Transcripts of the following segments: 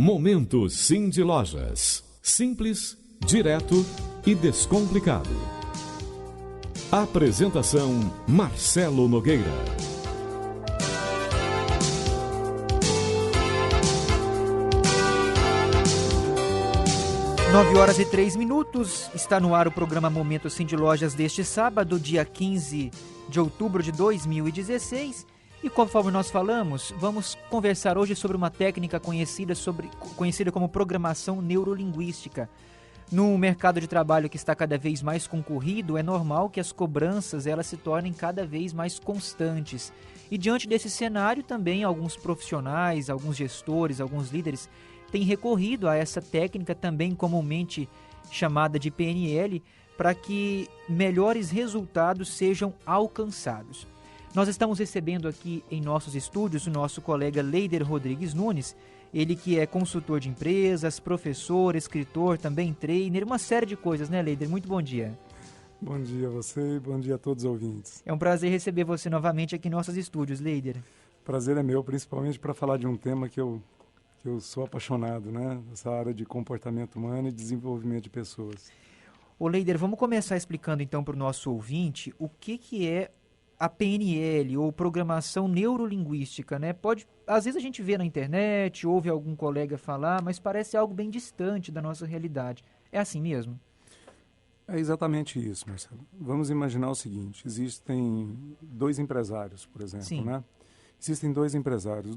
Momento Cindy Lojas. Simples, direto e descomplicado. Apresentação Marcelo Nogueira. 9h03, está no ar o programa Momento Cindy Lojas deste sábado, dia 15 de outubro de 2016. E conforme nós falamos, vamos conversar hoje sobre uma técnica conhecida como programação neurolinguística. No mercado de trabalho que está cada vez mais concorrido, é normal que as cobranças elas se tornem cada vez mais constantes. E diante desse cenário, também alguns profissionais, alguns gestores, alguns líderes têm recorrido a essa técnica, também comumente chamada de PNL, para que melhores resultados sejam alcançados. Nós estamos recebendo aqui em nossos estúdios o nosso colega Leider Rodrigues Nunes, ele que é consultor de empresas, professor, escritor, também trainer, uma série de coisas, né, Leider? Muito bom dia. Bom dia a você e bom dia a todos os ouvintes. É um prazer receber você novamente aqui em nossos estúdios, Leider. Prazer é meu, principalmente para falar de um tema que eu sou apaixonado, né? Essa área de comportamento humano e desenvolvimento de pessoas. Ô Leider, vamos começar explicando então para o nosso ouvinte o que é a PNL, ou programação neurolinguística, né? Às vezes a gente vê na internet, ouve algum colega falar, mas parece algo bem distante da nossa realidade. É assim mesmo? É exatamente isso, Marcelo. Vamos imaginar o seguinte, existem dois empresários, por exemplo, Sim. né? Existem dois empresários,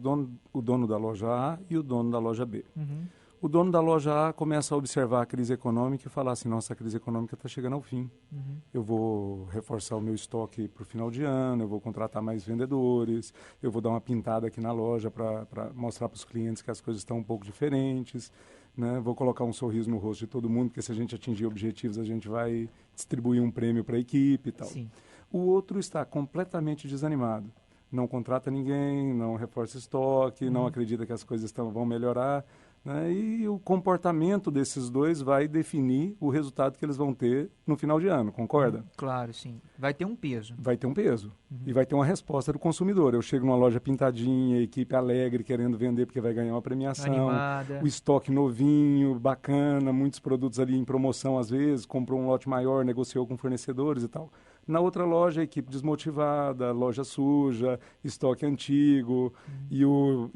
o dono da loja A e o dono da loja B. Uhum. O dono da loja A começa a observar a crise econômica e falar assim, nossa, a crise econômica está chegando ao fim. Uhum. Eu vou reforçar o meu estoque para o final de ano, eu vou contratar mais vendedores, eu vou dar uma pintada aqui na loja para mostrar para os clientes que as coisas estão um pouco diferentes, né? Vou colocar um sorriso no rosto de todo mundo, porque se a gente atingir objetivos, a gente vai distribuir um prêmio para a equipe e tal. Sim. O outro está completamente desanimado. Não contrata ninguém, não reforça estoque, não acredita que as coisas vão melhorar. Né? E o comportamento desses dois vai definir o resultado que eles vão ter no final de ano, concorda? Claro, sim. Vai ter um peso. Vai ter um peso. E vai ter uma resposta do consumidor. Eu chego numa loja pintadinha, equipe alegre, querendo vender porque vai ganhar uma premiação. Animada. O estoque novinho, bacana, muitos produtos ali em promoção às vezes, comprou um lote maior, negociou com fornecedores e tal. Na outra loja, a equipe desmotivada, loja suja, estoque antigo, eu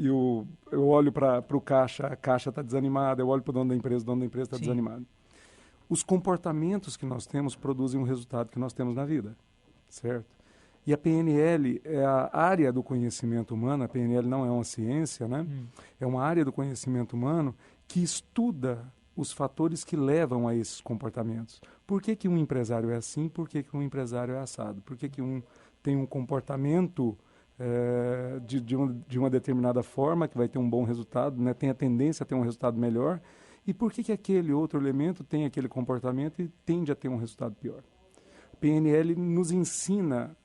olho para o caixa, a caixa está desanimada, eu olho para o dono da empresa está desanimado. Os comportamentos que nós temos produzem o resultado que nós temos na vida, certo? E a PNL é a área do conhecimento humano, a PNL não é uma ciência, né? É uma área do conhecimento humano que estuda os fatores que levam a esses comportamentos. Por que um empresário é assim? Por que um empresário é assado? Por que um tem um comportamento de uma determinada forma que vai ter um bom resultado, né? Tem a tendência a ter um resultado melhor? E por que aquele outro elemento tem aquele comportamento e tende a ter um resultado pior? PNL nos ensina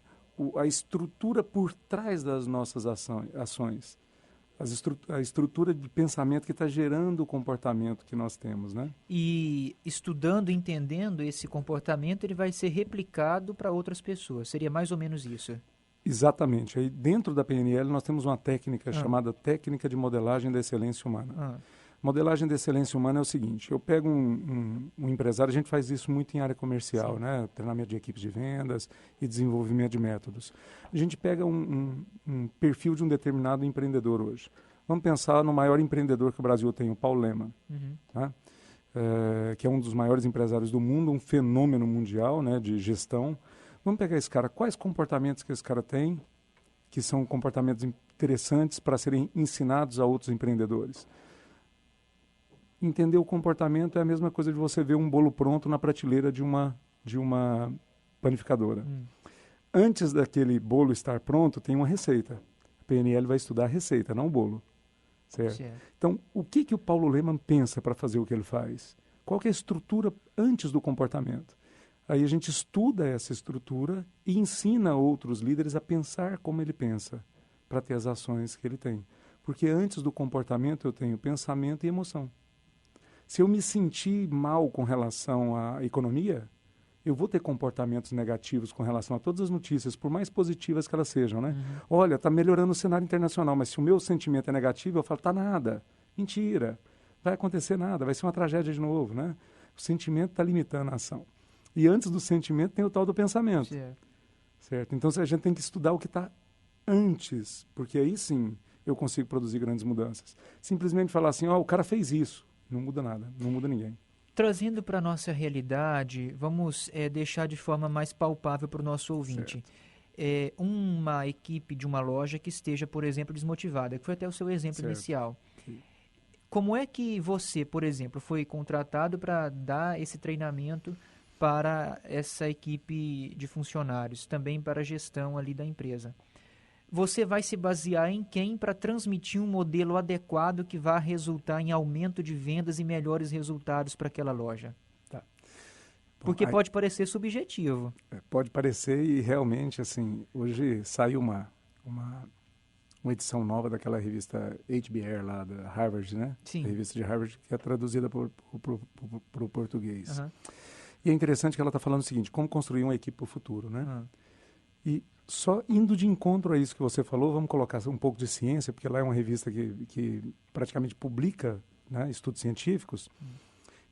a estrutura por trás das nossas ações. A estrutura de pensamento que está gerando o comportamento que nós temos, né? E estudando, entendendo esse comportamento, ele vai ser replicado para outras pessoas. Seria mais ou menos isso. Exatamente. Aí dentro da PNL nós temos uma técnica chamada técnica de modelagem da excelência humana. Modelagem da excelência humana é o seguinte, eu pego um empresário, a gente faz isso muito em área comercial, né? Treinamento de equipes de vendas e desenvolvimento de métodos. A gente pega um perfil de um determinado empreendedor hoje. Vamos pensar no maior empreendedor que o Brasil tem, o Paulo Lemann, tá? Que é um dos maiores empresários do mundo, um fenômeno mundial, né, de gestão. Vamos pegar esse cara, quais comportamentos que esse cara tem, que são comportamentos interessantes para serem ensinados a outros empreendedores. Entender o comportamento é a mesma coisa de você ver um bolo pronto na prateleira de uma panificadora. Antes daquele bolo estar pronto, tem uma receita. A PNL vai estudar a receita, não o bolo. Certo? Então, o que o Paulo Lemann pensa para fazer o que ele faz? Qual que é a estrutura antes do comportamento? Aí a gente estuda essa estrutura e ensina outros líderes a pensar como ele pensa, para ter as ações que ele tem. Porque antes do comportamento eu tenho pensamento e emoção. Se eu me sentir mal com relação à economia, eu vou ter comportamentos negativos com relação a todas as notícias, por mais positivas que elas sejam, né? Olha, está melhorando o cenário internacional, mas se o meu sentimento é negativo, eu falo, tá nada. Mentira. vai acontecer nada, vai ser uma tragédia de novo, né? O sentimento está limitando a ação. E antes do sentimento tem o tal do pensamento. Certo? Então a gente tem que estudar o que está antes, porque aí sim eu consigo produzir grandes mudanças. Simplesmente falar assim, o cara fez isso, não muda nada, não muda ninguém. Trazendo para a nossa realidade, vamos deixar de forma mais palpável para o nosso ouvinte. Uma equipe de uma loja que esteja, por exemplo, desmotivada, que foi até o seu exemplo inicial. Sim. Como é que você, por exemplo, foi contratado para dar esse treinamento para essa equipe de funcionários, também para a gestão ali da empresa? Você vai se basear em quem para transmitir um modelo adequado que vá resultar em aumento de vendas e melhores resultados para aquela loja? Tá. Porque pode parecer subjetivo. Pode parecer e realmente, assim, hoje saiu uma edição nova daquela revista HBR lá da Harvard, né? Sim. A revista de Harvard que é traduzida para o português. Uhum. E é interessante que ela está falando o seguinte, como construir uma equipe para o futuro, né? E só indo de encontro a isso que você falou, vamos colocar um pouco de ciência, porque lá é uma revista que praticamente publica, né, estudos científicos.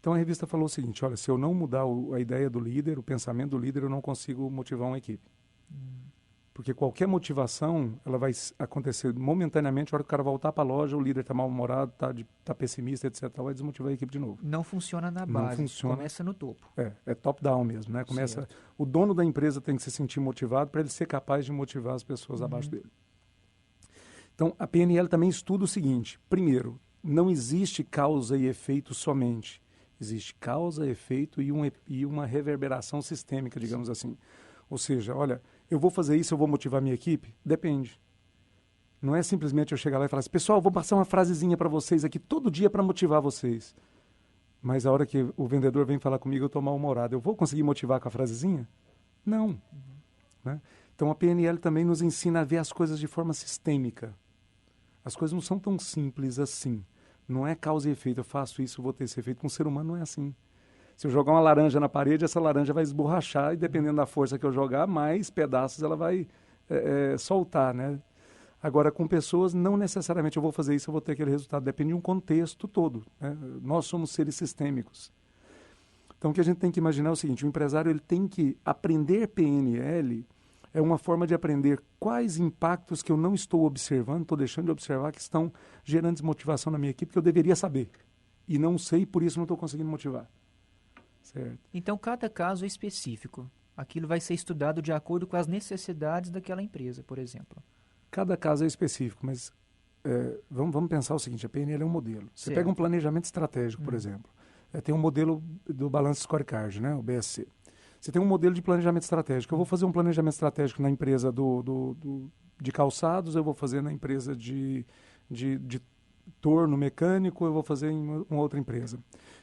Então a revista falou o seguinte, olha, se eu não mudar a ideia do líder, o pensamento do líder, eu não consigo motivar uma equipe. Porque qualquer motivação, ela vai acontecer momentaneamente, a hora que o cara voltar para a loja, o líder está mal-humorado, está pessimista, etc., vai desmotivar a equipe de novo. Não funciona na base, começa no topo. É top-down mesmo, né? O dono da empresa tem que se sentir motivado para ele ser capaz de motivar as pessoas abaixo dele. Então, a PNL também estuda o seguinte, primeiro, não existe causa e efeito somente. Existe causa, efeito e uma reverberação sistêmica, digamos assim. Ou seja, olha, eu vou fazer isso, eu vou motivar minha equipe? Depende. Não é simplesmente eu chegar lá e falar assim, pessoal, vou passar uma frasezinha para vocês aqui todo dia para motivar vocês. Mas a hora que o vendedor vem falar comigo, eu estou mal-humorado. Eu vou conseguir motivar com a frasezinha? Não. Né? Então a PNL também nos ensina a ver as coisas de forma sistêmica. As coisas não são tão simples assim. Não é causa e efeito, eu faço isso, eu vou ter esse efeito. Com o ser humano não é assim. Se eu jogar uma laranja na parede, essa laranja vai esborrachar e dependendo da força que eu jogar, mais pedaços ela vai soltar, né? Agora, com pessoas, não necessariamente eu vou fazer isso, eu vou ter aquele resultado. Depende de um contexto todo. Né? Nós somos seres sistêmicos. Então, o que a gente tem que imaginar é o seguinte, o empresário ele tem que aprender PNL, é uma forma de aprender quais impactos que eu não estou observando, estou deixando de observar, que estão gerando desmotivação na minha equipe, que eu deveria saber. E não sei, por isso não estou conseguindo motivar. Certo. Então, cada caso é específico. Aquilo vai ser estudado de acordo com as necessidades daquela empresa, por exemplo. Cada caso é específico, mas vamos pensar o seguinte, a PNL é um modelo. Você pega um planejamento estratégico, por exemplo. Tem um modelo do Balance Scorecard, né, o BSC. Você tem um modelo de planejamento estratégico. Eu vou fazer um planejamento estratégico na empresa de calçados, eu vou fazer na empresa de torno mecânico, eu vou fazer em uma outra empresa.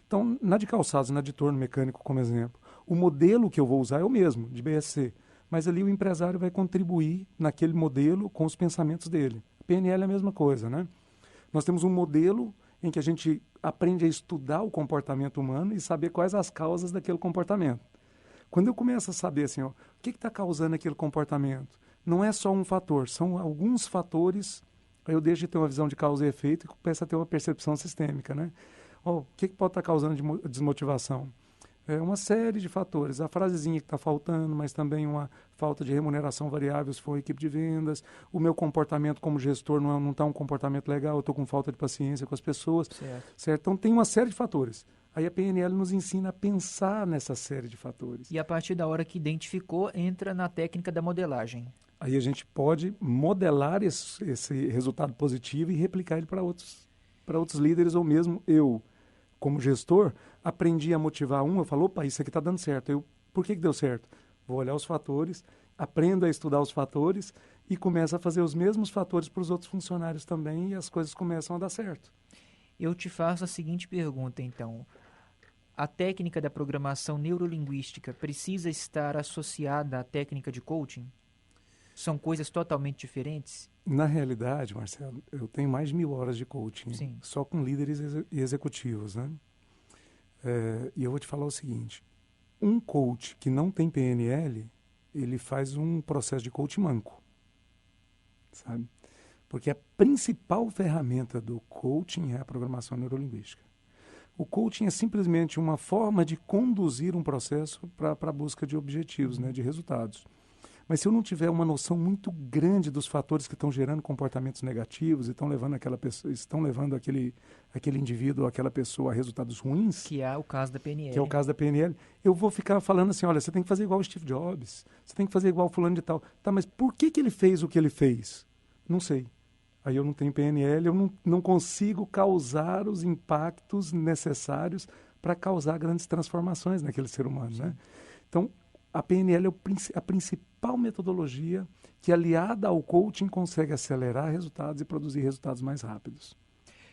Então, na de calçados, na de torno mecânico, como exemplo, o modelo que eu vou usar é o mesmo, de BSC. Mas ali o empresário vai contribuir naquele modelo com os pensamentos dele. PNL é a mesma coisa, né? Nós temos um modelo em que a gente aprende a estudar o comportamento humano e saber quais as causas daquele comportamento. Quando eu começo a saber assim, o que está causando aquele comportamento, não é só um fator, são alguns fatores. Aí eu deixo de ter uma visão de causa e efeito e começo a ter uma percepção sistêmica, né? O que pode estar causando desmotivação? É uma série de fatores. A frasezinha que está faltando, mas também uma falta de remuneração variável se for uma equipe de vendas. O meu comportamento como gestor não está um comportamento legal, eu estou com falta de paciência com as pessoas. Certo? Então tem uma série de fatores. Aí a PNL nos ensina a pensar nessa série de fatores. E a partir da hora que identificou, entra na técnica da modelagem. Aí a gente pode modelar esse resultado positivo e replicar ele para outros líderes, ou mesmo eu, como gestor, aprendi a motivar eu falo, opa, isso aqui está dando certo. Por que deu certo? Vou olhar os fatores, aprendo a estudar os fatores e começo a fazer os mesmos fatores para os outros funcionários também e as coisas começam a dar certo. Eu te faço a seguinte pergunta, então. A técnica da programação neurolinguística precisa estar associada à técnica de coaching? São coisas totalmente diferentes? Na realidade, Marcelo, eu tenho mais de 1000 horas de coaching, Sim, só com líderes e executivos, né? E eu vou te falar o seguinte, um coach que não tem PNL, ele faz um processo de coach manco, sabe? Porque a principal ferramenta do coaching é a programação neurolinguística. O coaching é simplesmente uma forma de conduzir um processo para a busca de objetivos, né, de resultados. Mas se eu não tiver uma noção muito grande dos fatores que estão gerando comportamentos negativos e estão levando aquela pessoa, estão levando aquele indivíduo, aquela pessoa a resultados ruins, Que é o caso da PNL. que é o caso da PNL, eu vou ficar falando assim, olha, você tem que fazer igual o Steve Jobs, você tem que fazer igual o fulano de tal. Tá, mas por que ele fez o que ele fez? Não sei. Aí eu não tenho PNL, eu não consigo causar os impactos necessários para causar grandes transformações naquele ser humano, né? Então, a PNL é a principal metodologia que, aliada ao coaching, consegue acelerar resultados e produzir resultados mais rápidos.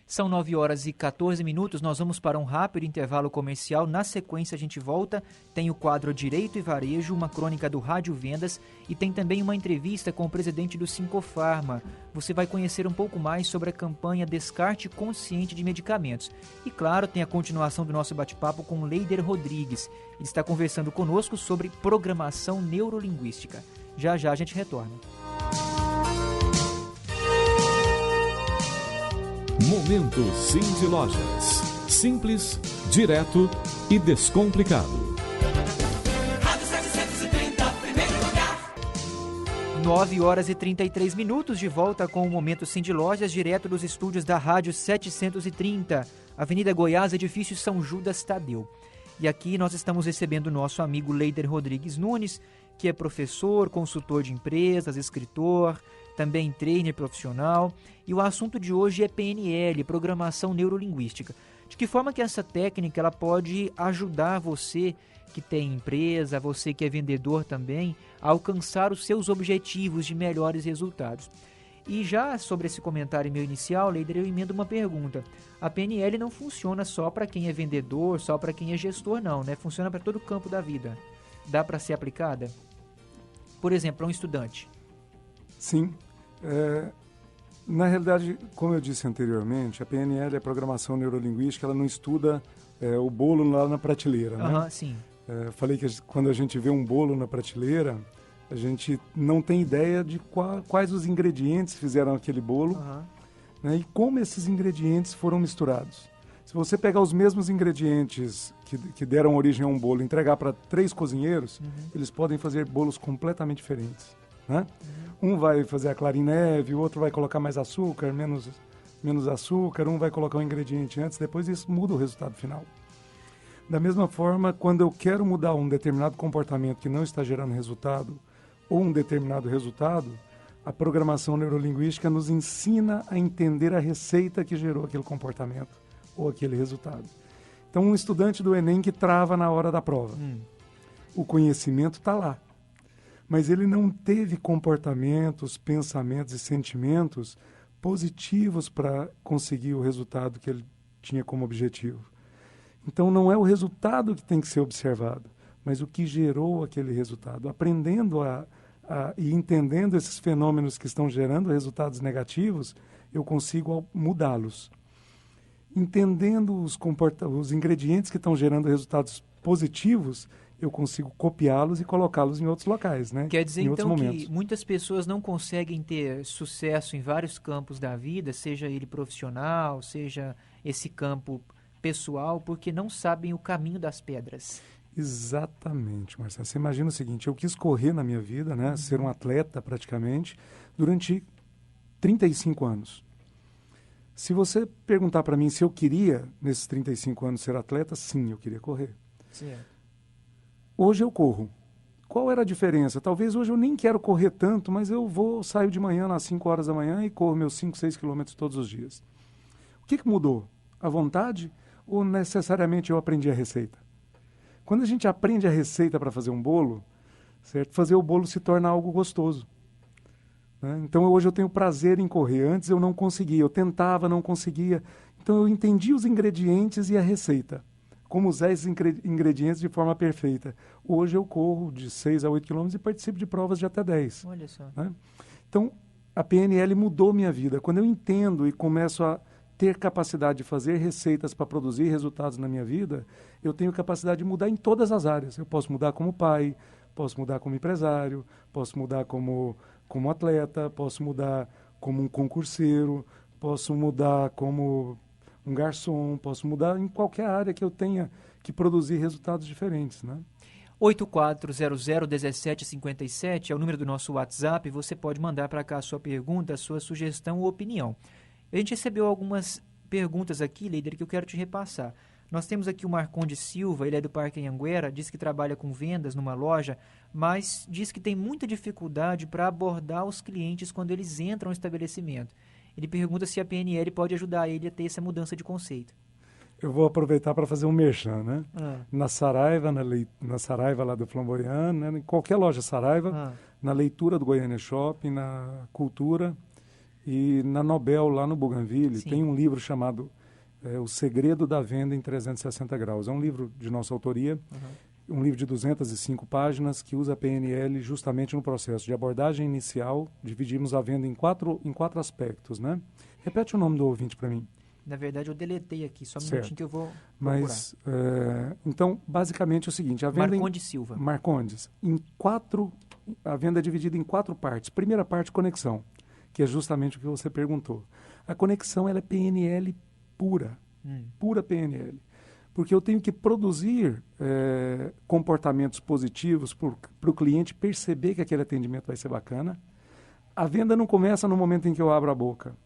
São 9h14, nós vamos para um rápido intervalo comercial. Na sequência a gente volta, tem o quadro Direito e Varejo, uma crônica do Rádio Vendas e tem também uma entrevista com o presidente do Sincofarma. Você vai conhecer um pouco mais sobre a campanha Descarte Consciente de Medicamentos. E claro, tem a continuação do nosso bate-papo com Leider Rodrigues. Ele está conversando conosco sobre programação neurolinguística. Já já a gente retorna. Momento Cindy Lojas. Simples, direto e descomplicado. 9h33, de volta com o Momento Cindy Lojas, direto dos estúdios da Rádio 730, Avenida Goiás, edifício São Judas Tadeu. E aqui nós estamos recebendo o nosso amigo Leider Rodrigues Nunes, que é professor, consultor de empresas, escritor, também trainer profissional, e o assunto de hoje é PNL, Programação Neurolinguística. De que forma que essa técnica ela pode ajudar você que tem empresa, você que é vendedor também, a alcançar os seus objetivos de melhores resultados. E já sobre esse comentário meu inicial, Leider, eu emendo uma pergunta. A PNL não funciona só para quem é vendedor, só para quem é gestor, não, né? Funciona para todo o campo da vida. Dá para ser aplicada? Por exemplo, para um estudante. Sim. Na realidade, como eu disse anteriormente, a PNL é Programação Neurolinguística, ela não estuda o bolo lá na prateleira, né? Sim. Falei que quando a gente vê um bolo na prateleira, a gente não tem ideia de quais os ingredientes fizeram aquele bolo, né, e como esses ingredientes foram misturados. Se você pegar os mesmos ingredientes que deram origem a um bolo e entregar para 3 cozinheiros, eles podem fazer bolos completamente diferentes, né? Um vai fazer a clara em neve, o outro vai colocar mais açúcar, menos açúcar, um vai colocar um ingrediente antes, depois isso muda o resultado final. Da mesma forma, quando eu quero mudar um determinado comportamento que não está gerando resultado, ou um determinado resultado, a programação neurolinguística nos ensina a entender a receita que gerou aquele comportamento ou aquele resultado. Então, um estudante do Enem que trava na hora da prova, o conhecimento está lá, mas ele não teve comportamentos, pensamentos e sentimentos positivos para conseguir o resultado que ele tinha como objetivo. Então, não é o resultado que tem que ser observado, mas o que gerou aquele resultado. Aprendendo e entendendo esses fenômenos que estão gerando resultados negativos, eu consigo mudá-los. Entendendo os ingredientes que estão gerando resultados positivos, eu consigo copiá-los e colocá-los em outros locais, né? Quer dizer, em outros então, momentos. que muitas pessoas não conseguem ter sucesso em vários campos da vida, seja ele profissional, seja esse campo pessoal, porque não sabem o caminho das pedras. Exatamente, Marcelo. Você imagina o seguinte, eu quis correr na minha vida, né? Ser um atleta praticamente, durante 35 anos. Se você perguntar para mim se eu queria, nesses 35 anos, ser atleta, sim, eu queria correr. Certo. Hoje eu corro. Qual era a diferença? Talvez hoje eu nem quero correr tanto, mas eu saio de manhã às 5 horas da manhã e corro meus 5, 6 quilômetros todos os dias. O que mudou? A vontade ou necessariamente eu aprendi a receita? Quando a gente aprende a receita para fazer um bolo, certo? Fazer o bolo se torna algo gostoso, né? Então hoje eu tenho prazer em correr. Antes eu não conseguia, eu tentava, não conseguia. Então eu entendi os ingredientes e a receita, como usar esses ingredientes de forma perfeita. Hoje eu corro de 6 a 8 quilômetros e participo de provas de até 10. Olha só. Né? Então a PNL mudou minha vida. Quando eu entendo e começo a ter capacidade de fazer receitas para produzir resultados na minha vida, eu tenho capacidade de mudar em todas as áreas. Eu posso mudar como pai, posso mudar como empresário, posso mudar como atleta, posso mudar como um concurseiro, posso mudar como um garçom, posso mudar em qualquer área que eu tenha que produzir resultados diferentes, né? 8400-1757 é o número do nosso WhatsApp. Você pode mandar para cá a sua pergunta, a sua sugestão ou opinião. A gente recebeu algumas perguntas aqui, líder, que eu quero te repassar. Nós temos aqui o Marcondes Silva, ele é do Parque Anhanguera, diz que trabalha com vendas numa loja, mas diz que tem muita dificuldade para abordar os clientes quando eles entram no estabelecimento. Ele pergunta se a PNL pode ajudar ele a ter essa mudança de conceito. Eu vou aproveitar para fazer um merchan, né? Na Saraiva, na Saraiva lá do Flamboyant, né? Em qualquer loja Saraiva, na leitura do Goiânia Shopping, na Cultura e na Nobel lá no Bougainville, Sim. tem um livro chamado O Segredo da Venda em 360 Graus. É um livro de nossa autoria, um livro de 205 páginas que usa a PNL justamente no processo de abordagem inicial. Dividimos a venda em quatro aspectos, né? Repete o nome do ouvinte para mim. Na verdade, eu deletei aqui, só um Certo. minutinho que eu vou procurar. Mas, então, basicamente é o seguinte... A venda Marcondes Silva. Marcondes. A venda é dividida em 4 partes. Primeira parte, conexão, que é justamente o que você perguntou. A conexão, ela é PNL pura. Pura PNL. Porque eu tenho que produzir comportamentos positivos para o cliente perceber que aquele atendimento vai ser bacana. A venda não começa no momento em que eu abro a boca.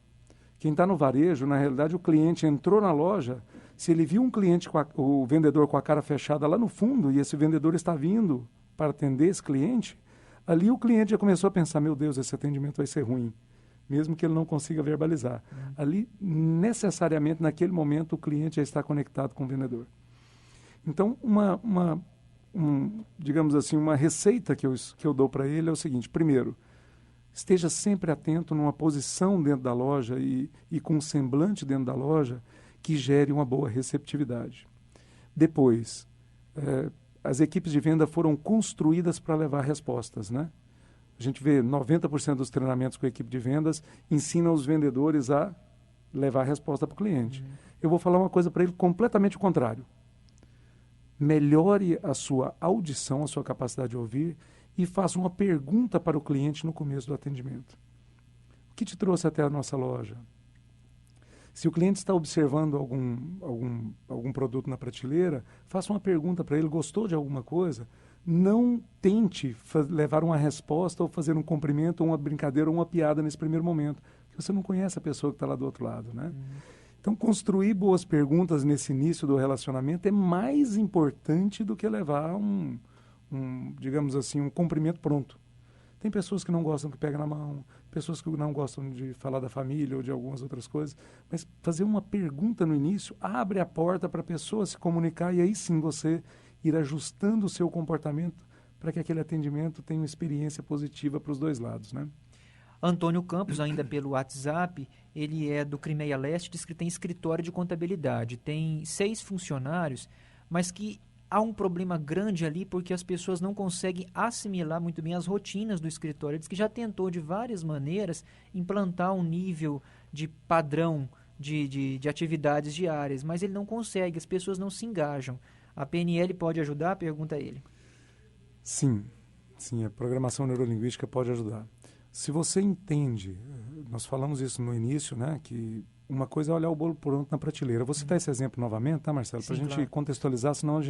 Quem está no varejo, na realidade, o cliente entrou na loja, se ele viu o vendedor com a cara fechada lá no fundo e esse vendedor está vindo para atender esse cliente, ali o cliente já começou a pensar, meu Deus, esse atendimento vai ser ruim, mesmo que ele não consiga verbalizar. Ali, necessariamente, naquele momento, o cliente já está conectado com o vendedor. Então, digamos assim, uma receita que eu dou para ele é o seguinte: primeiro, esteja sempre atento numa posição dentro da loja e com um semblante dentro da loja que gere uma boa receptividade. Depois, as equipes de venda foram construídas para levar respostas, né? A gente vê 90% dos treinamentos com a equipe de vendas ensinam os vendedores a levar a resposta para o cliente. Eu vou falar uma coisa para ele completamente o contrário. Melhore a sua audição, a sua capacidade de ouvir e faça uma pergunta para o cliente no começo do atendimento. O que te trouxe até a nossa loja? Se o cliente está observando algum produto na prateleira, faça uma pergunta para ele, gostou de alguma coisa? Não tente levar uma resposta ou fazer um cumprimento, ou uma brincadeira, ou uma piada nesse primeiro momento, porque você não conhece a pessoa que está lá do outro lado, né? Então, construir boas perguntas nesse início do relacionamento é mais importante do que levar digamos assim, um cumprimento pronto. Tem pessoas que não gostam que pega na mão, pessoas que não gostam de falar da família ou de algumas outras coisas, mas fazer uma pergunta no início abre a porta para a pessoa se comunicar e aí sim você ir ajustando o seu comportamento para que aquele atendimento tenha uma experiência positiva para os dois lados, né? Antônio Campos, ainda pelo WhatsApp, ele é do Crimeia Leste, diz que tem escritório de contabilidade, tem 6 funcionários, mas que há um problema grande ali porque as pessoas não conseguem assimilar muito bem as rotinas do escritório. Ele diz que já tentou de várias maneiras implantar um nível de padrão de atividades diárias, mas ele não consegue, as pessoas não se engajam. A PNL pode ajudar? Pergunta ele. Sim, a programação neurolinguística pode ajudar. Se você entende, nós falamos isso no início, né, que uma coisa é olhar o bolo pronto na prateleira. Vou citar esse exemplo novamente, tá, Marcelo? Para a gente contextualizar, senão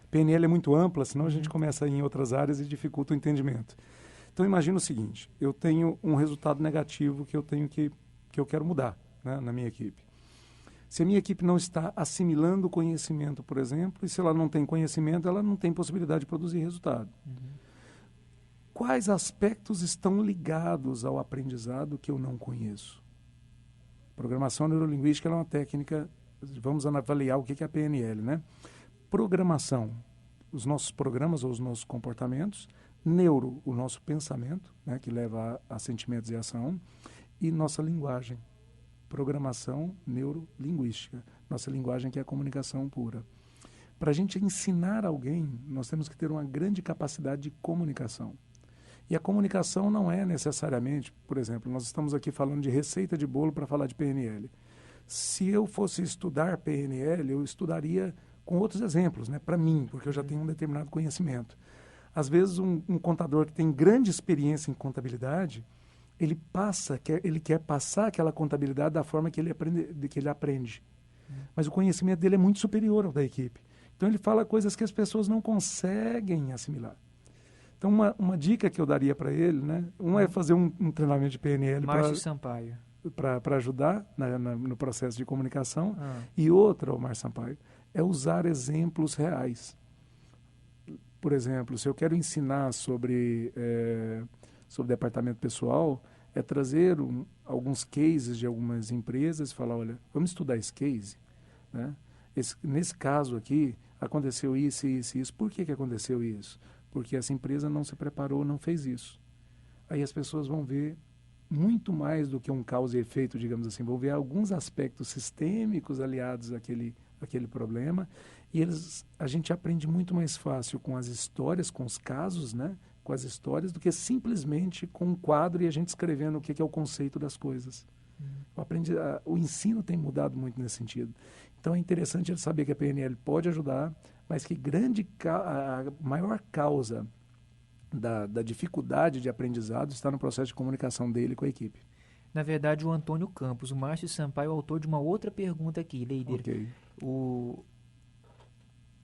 PNL é muito ampla, senão a gente começa a ir em outras áreas e dificulta o entendimento. Então, imagina o seguinte, eu tenho um resultado negativo que eu quero mudar, né, na minha equipe. Se a minha equipe não está assimilando conhecimento, por exemplo, e se ela não tem conhecimento, ela não tem possibilidade de produzir resultado. Quais aspectos estão ligados ao aprendizado que eu não conheço? Programação neurolinguística é uma técnica, vamos avaliar o que é a PNL, né? Programação, os nossos programas ou os nossos comportamentos, neuro, o nosso pensamento, né, que leva a sentimentos e ação, e nossa linguagem, programação neurolinguística, nossa linguagem que é a comunicação pura. Para a gente ensinar alguém, nós temos que ter uma grande capacidade de comunicação. E a comunicação não é necessariamente, por exemplo, nós estamos aqui falando de receita de bolo para falar de PNL. Se eu fosse estudar PNL, eu estudaria com outros exemplos, né, para mim, porque eu já tenho um determinado conhecimento. Às vezes, um contador que tem grande experiência em contabilidade, ele quer passar aquela contabilidade da forma que ele aprende. mas o conhecimento dele é muito superior ao da equipe. Então ele fala coisas que as pessoas não conseguem assimilar. Então uma dica que eu daria para ele, né? É fazer um treinamento de PNL Márcio Sampaio. para ajudar no processo de comunicação. E outra, Márcio Sampaio, é usar exemplos reais. Por exemplo, se eu quero ensinar sobre departamento pessoal, é trazer alguns cases de algumas empresas e falar, olha, vamos estudar esse case, né? Nesse caso aqui, aconteceu isso, isso, isso. Por que aconteceu isso? Porque essa empresa não se preparou, não fez isso. Aí as pessoas vão ver muito mais do que um causa e efeito, digamos assim, vão ver alguns aspectos sistêmicos aliados àquele problema, e a gente aprende muito mais fácil com as histórias, com os casos, né? Com as histórias, do que simplesmente com um quadro e a gente escrevendo o que é o conceito das coisas. O ensino tem mudado muito nesse sentido. Então é interessante ele saber que a PNL pode ajudar, mas que a maior causa da dificuldade de aprendizado está no processo de comunicação dele com a equipe. Na verdade, o Antônio Campos, o Márcio Sampaio, é o autor de uma outra pergunta aqui, Leider. Okay.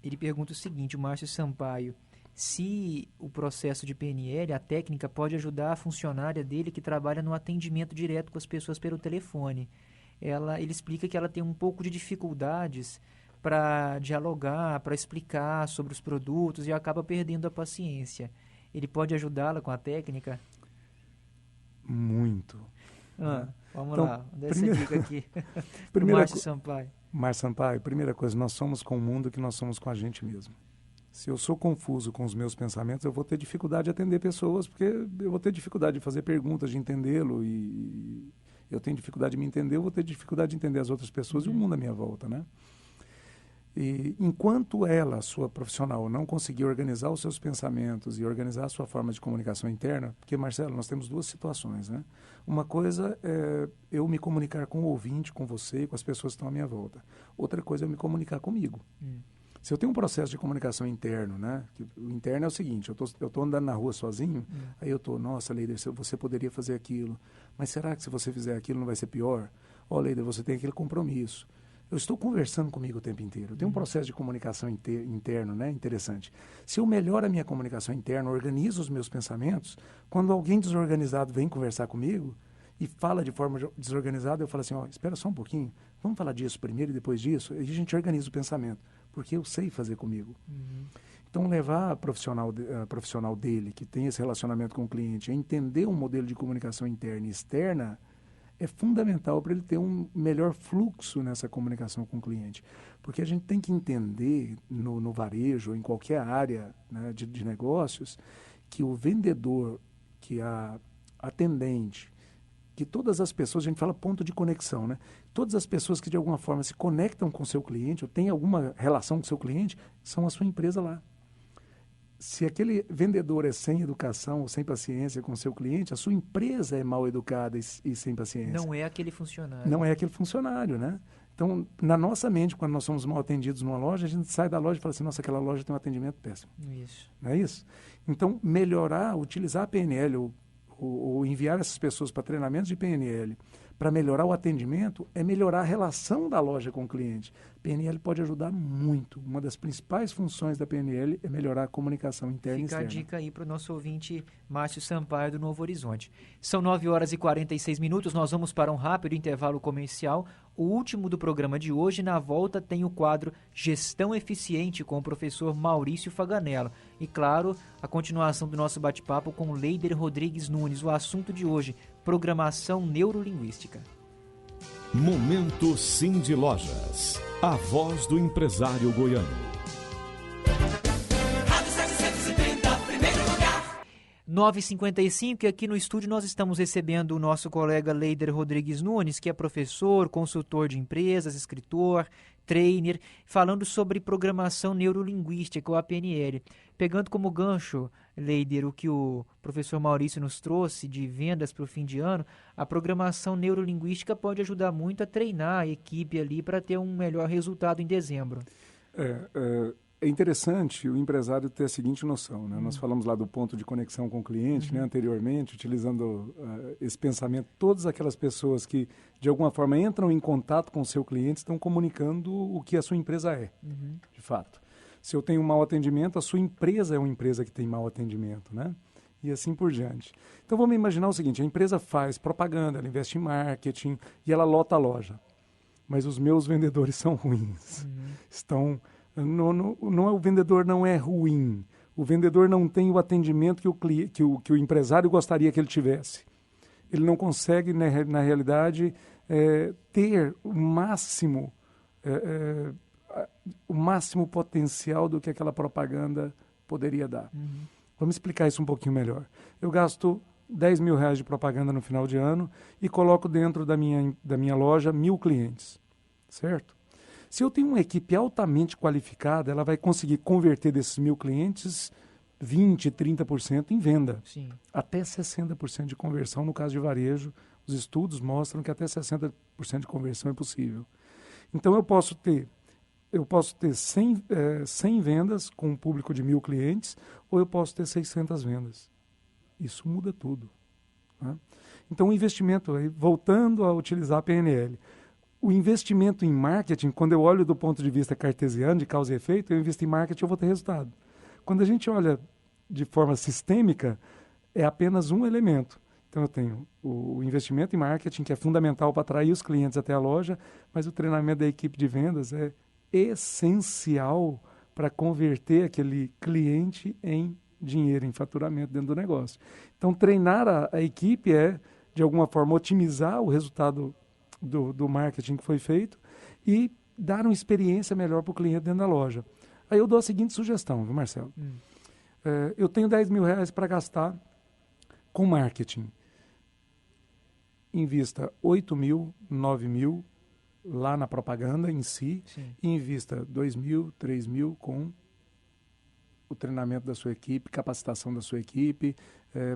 Ele pergunta o seguinte, o Márcio Sampaio, se o processo de PNL, a técnica, pode ajudar a funcionária dele que trabalha no atendimento direto com as pessoas pelo telefone. Ele explica que ela tem um pouco de dificuldades para dialogar, para explicar sobre os produtos e acaba perdendo a paciência. Ele pode ajudá-la com a técnica? Muito. Vamos então, lá, dá essa dica aqui. Márcio Sampaio. Márcio Sampaio, primeira coisa, nós somos com o mundo que nós somos com a gente mesmo. Se eu sou confuso com os meus pensamentos, eu vou ter dificuldade de atender pessoas, porque eu vou ter dificuldade de fazer perguntas, de entendê-lo, e eu tenho dificuldade de me entender, eu vou ter dificuldade de entender as outras pessoas e o mundo à minha volta, né? E enquanto ela, sua profissional, não conseguir organizar os seus pensamentos e organizar a sua forma de comunicação interna, porque, Marcelo, nós temos duas situações, né? Uma coisa é eu me comunicar com o ouvinte, com você, com as pessoas que estão à minha volta. Outra coisa é eu me comunicar comigo. Se eu tenho um processo de comunicação interno, né? O interno é o seguinte, eu tô andando na rua sozinho, aí eu tô, nossa, Leider, você poderia fazer aquilo, mas será que se você fizer aquilo não vai ser pior? Leider, você tem aquele compromisso. Eu estou conversando comigo o tempo inteiro. Eu tenho um processo de comunicação interno, né? Interessante. Se eu melhoro a minha comunicação interna, organizo os meus pensamentos, quando alguém desorganizado vem conversar comigo e fala de forma desorganizada, eu falo assim, espera só um pouquinho, vamos falar disso primeiro e depois disso, e a gente organiza o pensamento, porque eu sei fazer comigo. Então, levar a profissional dele, que tem esse relacionamento com o cliente, a entender um modelo de comunicação interna e externa, é fundamental para ele ter um melhor fluxo nessa comunicação com o cliente. Porque a gente tem que entender, no varejo, ou em qualquer área, né, de negócios, que o vendedor, que a atendente, que todas as pessoas, a gente fala ponto de conexão, né? Todas as pessoas que de alguma forma se conectam com o seu cliente, ou têm alguma relação com o seu cliente, são a sua empresa lá. Se aquele vendedor é sem educação ou sem paciência com o seu cliente, a sua empresa é mal educada e sem paciência. Não é aquele funcionário. Não é aquele funcionário, né? Então, na nossa mente, quando nós somos mal atendidos numa loja, a gente sai da loja e fala assim, nossa, aquela loja tem um atendimento péssimo. Isso. Não é isso? Então, melhorar, utilizar a PNL ou enviar essas pessoas para treinamentos de PNL para melhorar o atendimento é melhorar a relação da loja com o cliente. PNL pode ajudar muito. Uma das principais funções da PNL é melhorar a comunicação interna e externa. Fica a dica aí para o nosso ouvinte Márcio Sampaio do Novo Horizonte. São 9h46, nós vamos para um rápido intervalo comercial, o último do programa de hoje. Na volta tem o quadro Gestão Eficiente com o professor Maurício Faganello. E claro, a continuação do nosso bate-papo com Leider Rodrigues Nunes. O assunto de hoje, programação neurolinguística. Momento Cindy Lojas, a voz do empresário goiano. 9h55, e aqui no estúdio nós estamos recebendo o nosso colega Leider Rodrigues Nunes, que é professor, consultor de empresas, escritor, trainer, falando sobre programação neurolinguística, ou a PNL. Pegando como gancho, Leider, o que o professor Maurício nos trouxe de vendas para o fim de ano, a programação neurolinguística pode ajudar muito a treinar a equipe ali para ter um melhor resultado em dezembro. É interessante o empresário ter a seguinte noção, né? Nós falamos lá do ponto de conexão com o cliente, né, anteriormente, utilizando esse pensamento. Todas aquelas pessoas que, de alguma forma, entram em contato com o seu cliente estão comunicando o que a sua empresa é, de fato. Se eu tenho mau atendimento, a sua empresa é uma empresa que tem mau atendimento, né? E assim por diante. Então, vamos imaginar o seguinte, a empresa faz propaganda, ela investe em marketing e ela lota a loja. Mas os meus vendedores são ruins. Estão... Não é, o vendedor não é ruim. O vendedor não tem o atendimento que o empresário gostaria que ele tivesse. Ele não consegue, na realidade, ter o máximo potencial do que aquela propaganda poderia dar. Vamos explicar isso um pouquinho melhor. Eu gasto R$10.000 de propaganda no final de ano e coloco dentro da minha loja 1.000 clientes, certo? Se eu tenho uma equipe altamente qualificada, ela vai conseguir converter desses 1.000 clientes 20%, 30% em venda. Sim. Até 60% de conversão no caso de varejo. Os estudos mostram que até 60% de conversão é possível. Então eu posso ter 100 vendas com um público de 1.000 clientes ou eu posso ter 600 vendas. Isso muda tudo, né? Então o investimento, voltando a utilizar a PNL, o investimento em marketing, quando eu olho do ponto de vista cartesiano, de causa e efeito, eu invisto em marketing, eu vou ter resultado. Quando a gente olha de forma sistêmica, é apenas um elemento. Então, eu tenho o investimento em marketing, que é fundamental para atrair os clientes até a loja, mas o treinamento da equipe de vendas é essencial para converter aquele cliente em dinheiro, em faturamento dentro do negócio. Então, treinar a equipe é, de alguma forma, otimizar o resultado do marketing que foi feito e dar uma experiência melhor para o cliente dentro da loja. Aí eu dou a seguinte sugestão, viu, Marcelo? Eu tenho R$10.000 para gastar com marketing. Invista 8.000, 9.000 lá na propaganda em si. Sim. E invista 2.000, 3.000 com o treinamento da sua equipe, capacitação da sua equipe,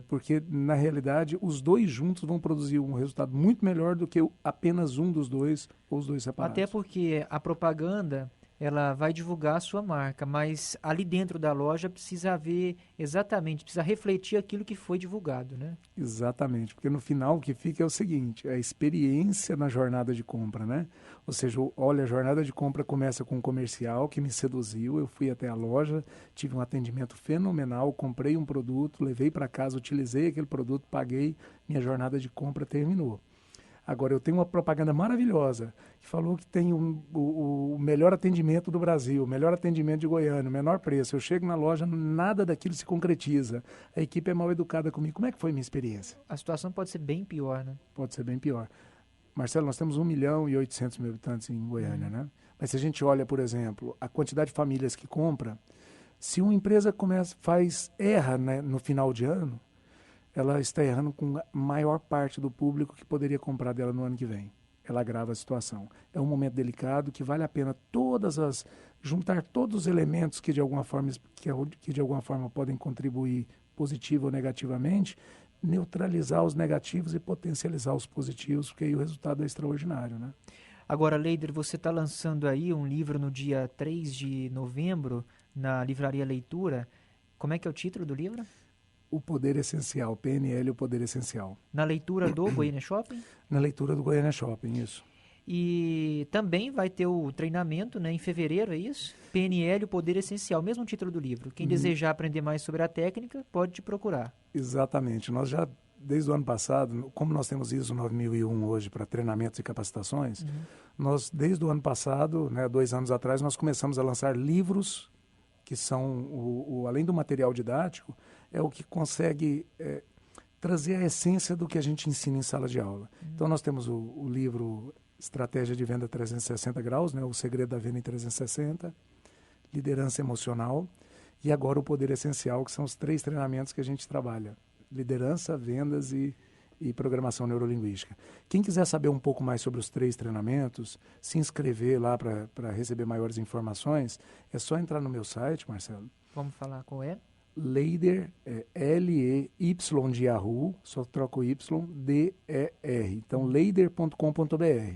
porque, na realidade, os dois juntos vão produzir um resultado muito melhor do que apenas um dos dois ou os dois separados. Até porque a propaganda, ela vai divulgar a sua marca, mas ali dentro da loja precisa haver precisa refletir aquilo que foi divulgado, né? Exatamente, porque no final o que fica é o seguinte, a experiência na jornada de compra, né? Ou seja, olha, a jornada de compra começa com um comercial que me seduziu, eu fui até a loja, tive um atendimento fenomenal, comprei um produto, levei para casa, utilizei aquele produto, paguei, minha jornada de compra terminou. Agora, eu tenho uma propaganda maravilhosa que falou que tem o melhor atendimento do Brasil, o melhor atendimento de Goiânia, o menor preço. Eu chego na loja, nada daquilo se concretiza. A equipe é mal educada comigo. Como é que foi a minha experiência? A situação pode ser bem pior, né? Pode ser bem pior. Marcelo, nós temos 1.800.000 habitantes em Goiânia, né? Mas se a gente olha, por exemplo, a quantidade de famílias que compra, se uma empresa erra, né, no final de ano, ela está errando com a maior parte do público que poderia comprar dela no ano que vem. Ela agrava a situação. É um momento delicado que vale a pena juntar todos os elementos que de alguma forma podem contribuir positivo ou negativamente, neutralizar os negativos e potencializar os positivos, porque aí o resultado é extraordinário, né? Agora, Leider, você está lançando aí um livro no dia 3 de novembro, na Livraria Leitura. Como é que é o título do livro? O Poder Essencial, PNL, o Poder Essencial. Na leitura do Goiânia Shopping? Na leitura do Goiânia Shopping, isso. E também vai ter o treinamento, né, em fevereiro, é isso? PNL, o Poder Essencial, mesmo título do livro. Quem desejar aprender mais sobre a técnica, pode te procurar. Exatamente. Nós já, desde o ano passado, como nós temos ISO 9001 hoje para treinamentos e capacitações, nós, desde o ano passado, né, 2 anos atrás, nós começamos a lançar livros que são, além do material didático, é o que consegue trazer a essência do que a gente ensina em sala de aula. Então, nós temos o livro Estratégia de Venda 360 Graus, né, o Segredo da Venda em 360, Liderança Emocional, e agora o Poder Essencial, que são os 3 treinamentos que a gente trabalha. Liderança, vendas e programação neurolinguística. Quem quiser saber um pouco mais sobre os 3 treinamentos, se inscrever lá para receber maiores informações, é só entrar no meu site, Marcelo. Vamos falar qual é? Leider, L-E-Y de Yahoo, só troca o Y, D-E-R. Então, leider.com.br.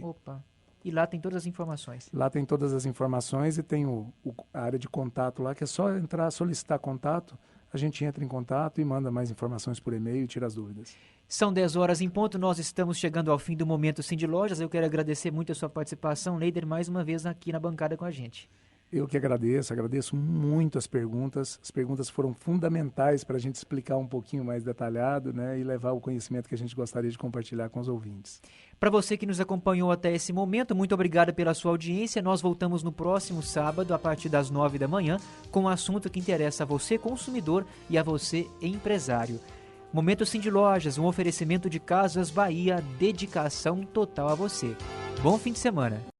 Opa. e lá tem todas as informações. Lá tem todas as informações e tem a área de contato lá, que é só entrar, solicitar contato, a gente entra em contato e manda mais informações por e-mail e tira as dúvidas. São 10 horas em ponto, nós estamos chegando ao fim do Momento Sim de Lojas. Eu quero agradecer muito a sua participação, Neider, mais uma vez aqui na bancada com a gente. Eu que agradeço muito as perguntas. As perguntas foram fundamentais para a gente explicar um pouquinho mais detalhado, né, e levar o conhecimento que a gente gostaria de compartilhar com os ouvintes. Para você que nos acompanhou até esse momento, muito obrigado pela sua audiência. Nós voltamos no próximo sábado, a partir das 9 da manhã, com um assunto que interessa a você, consumidor, e a você, empresário. Momento Sim de Lojas, um oferecimento de Casas Bahia, dedicação total a você. Bom fim de semana.